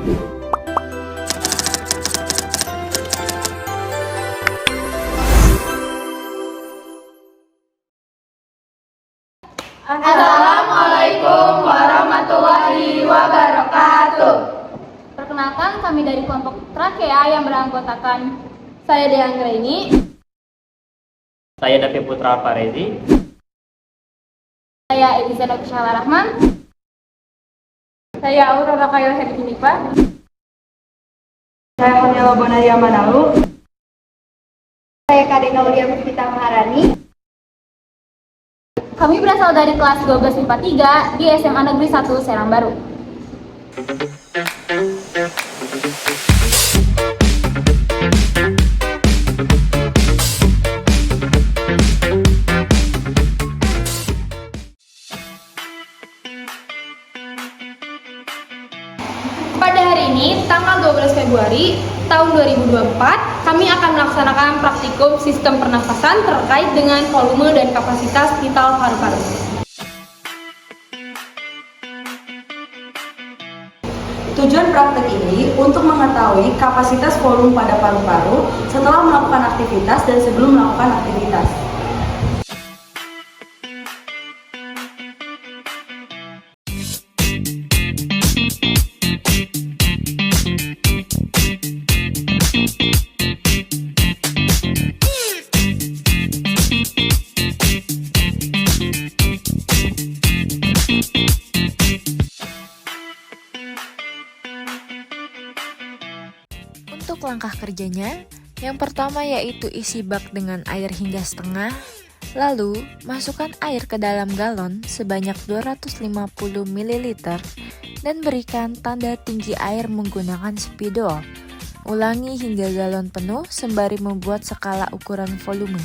Assalamualaikum warahmatullahi wabarakatuh. Perkenalkan, kami dari kelompok Trakea yang beranggotakan saya Deanggra ini, saya Davi Putra Farezi, saya Eliza Nofishala Rahman, saya Aurora Khairul Herjunipa, saya Hanela Bonaria Manalu, saya Kadina Ulia Puspita Maharani. kami berasal dari kelas 12 IPA 3 di SMA Negeri 1 Serang Baru. Pada hari ini, tanggal 12 Februari tahun 2024, kami akan melaksanakan praktikum sistem pernafasan terkait dengan volume dan kapasitas vital paru-paru. Tujuan praktek ini untuk mengetahui kapasitas volume pada paru-paru setelah melakukan aktivitas dan sebelum melakukan aktivitas. Untuk langkah kerjanya, yang pertama yaitu isi bak dengan air hingga setengah, lalu masukkan air ke dalam galon sebanyak 250 ml dan berikan tanda tinggi air menggunakan spidol. Ulangi hingga galon penuh sembari membuat skala ukuran volume.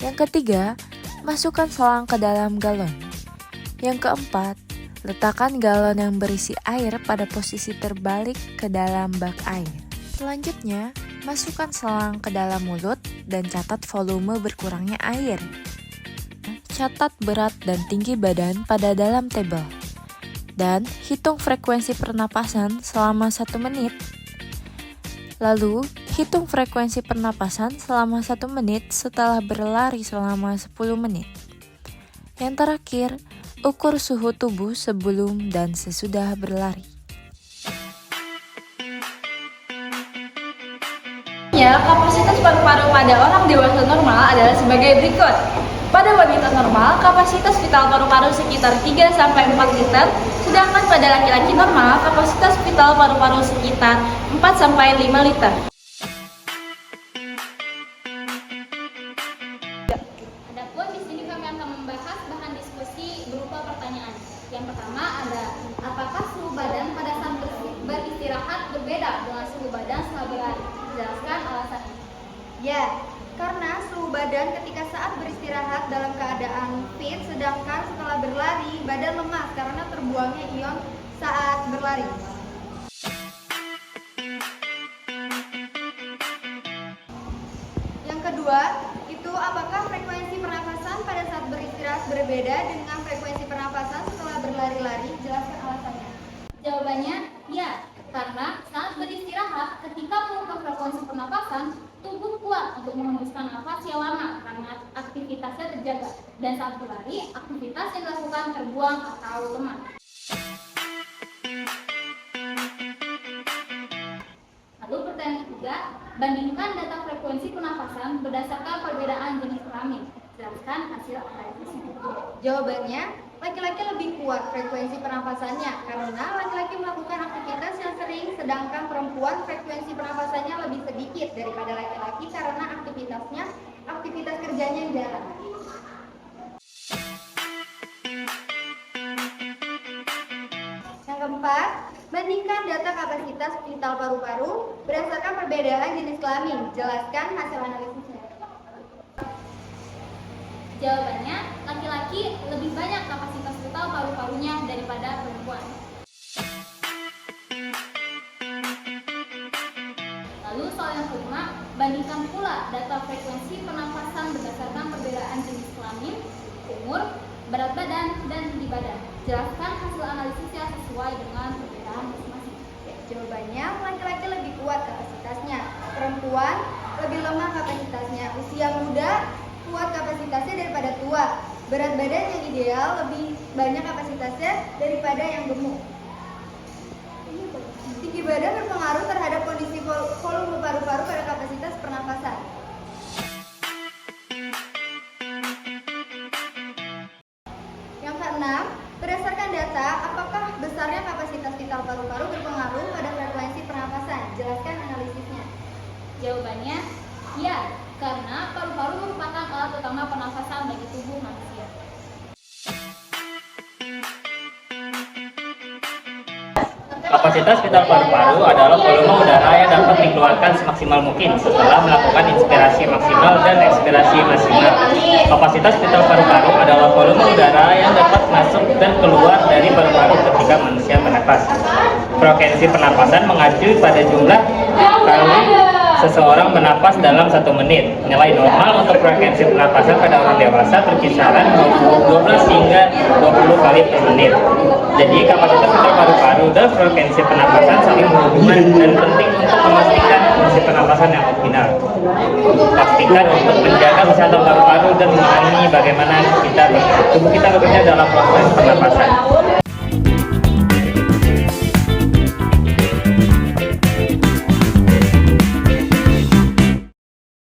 Yang ketiga, masukkan selang ke dalam galon. Yang keempat, letakkan galon yang berisi air pada posisi terbalik ke dalam bak air. Selanjutnya, masukkan selang ke dalam mulut dan catat volume berkurangnya air. Catat berat dan tinggi badan pada dalam tabel. Dan hitung frekuensi pernapasan selama 1 menit. Lalu, hitung frekuensi pernapasan selama 1 menit setelah berlari selama 10 menit. Yang terakhir, ukur suhu tubuh sebelum dan sesudah berlari. Kapasitas paru-paru pada orang dewasa normal adalah sebagai berikut. Pada wanita normal, kapasitas vital paru-paru sekitar 3-4 liter, sedangkan pada laki-laki normal, kapasitas vital paru-paru sekitar 4-5 liter. Adapun di sini kami akan membahas bahan diskusi berupa pertanyaan. Yang pertama ada, apakah suhu badan pada saat beristirahat berbeda dengan suhu badan setelah berlari? Jelaskan alasannya. Ya, karena suhu badan ketika saat beristirahat dalam keadaan fit, sedangkan setelah berlari badan lemas karena terbuangnya ion saat berlari. Yang kedua, itu apakah frekuensi pernafasan pada saat beristirahat berbeda dengan frekuensi pernafasan setelah berlari-lari? Jelaskan alasannya. Jawabannya ya, karena saat beristirahat ketika mengubah frekuensi pernapasan, tubuh kuat untuk menghembuskan nafas yang lama karena aktivitasnya terjaga, dan saat berlari, aktivitas yang dilakukan terbuang atau lemah. Lalu pertanyaan ketiga, bandingkan data frekuensi pernapasan berdasarkan perbedaan jenis kelamin. Jelaskan hasil analisisnya. Jawabannya, laki-laki lebih kuat frekuensi pernapasannya karena laki-laki melakukan aktivitas yang sering, sedangkan perempuan frekuensi pernapasannya lebih sedikit daripada laki-laki karena aktivitas kerjanya yang jarang. Yang keempat, bandingkan data kapasitas vital paru-paru berdasarkan perbedaan jenis kelamin. Jelaskan hasil analisisnya. Jawabannya, laki-laki lebih banyak kapasitas vital paru-parunya daripada perempuan. Lalu soal yang kelima, bandingkan pula data frekuensi pernafasan berdasarkan perbedaan jenis kelamin, umur, berat badan, dan tinggi badan. Jelaskan hasil analisisnya sesuai dengan perbedaan masing-masing. Jawabannya, laki-laki lebih kuat kapasitasnya, perempuan lebih lemah kapasitasnya, usia muda kuat kapasitasnya daripada tua, berat badan yang ideal lebih banyak kapasitasnya daripada yang gemuk. Tinggi badan berpengaruh terhadap kondisi volume paru-paru pada kapasitas pernapasan. Yang keenam, berdasarkan data, apakah besarnya kapasitas vital paru-paru berpengaruh pada frekuensi pernapasan? Jelaskan analisisnya. Jawabannya, ya, karena paru-paru merupakan alat utama pernafasan bagi tubuh manusia. Kapasitas vital paru-paru adalah volume udara yang dapat dikeluarkan semaksimal mungkin setelah melakukan inspirasi maksimal dan ekspirasi maksimal. Kapasitas vital paru-paru adalah volume udara yang dapat masuk dan keluar dari paru-paru ketika manusia bernafas. Frekuensi pernapasan mengacu pada jumlah kali seseorang bernapas dalam 1 menit. Nilai normal untuk frekuensi pernapasan pada orang dewasa berkisaran 12 hingga 20 kali per menit. Jadi kapasitas vital paru-paru dan frekuensi pernapasan saling berhubungan dan penting untuk memastikan fungsi pernapasan yang optimal. Pastikan untuk menjaga kesehatan paru-paru dan memahami bagaimana tubuh kita bekerja dalam proses pernapasan.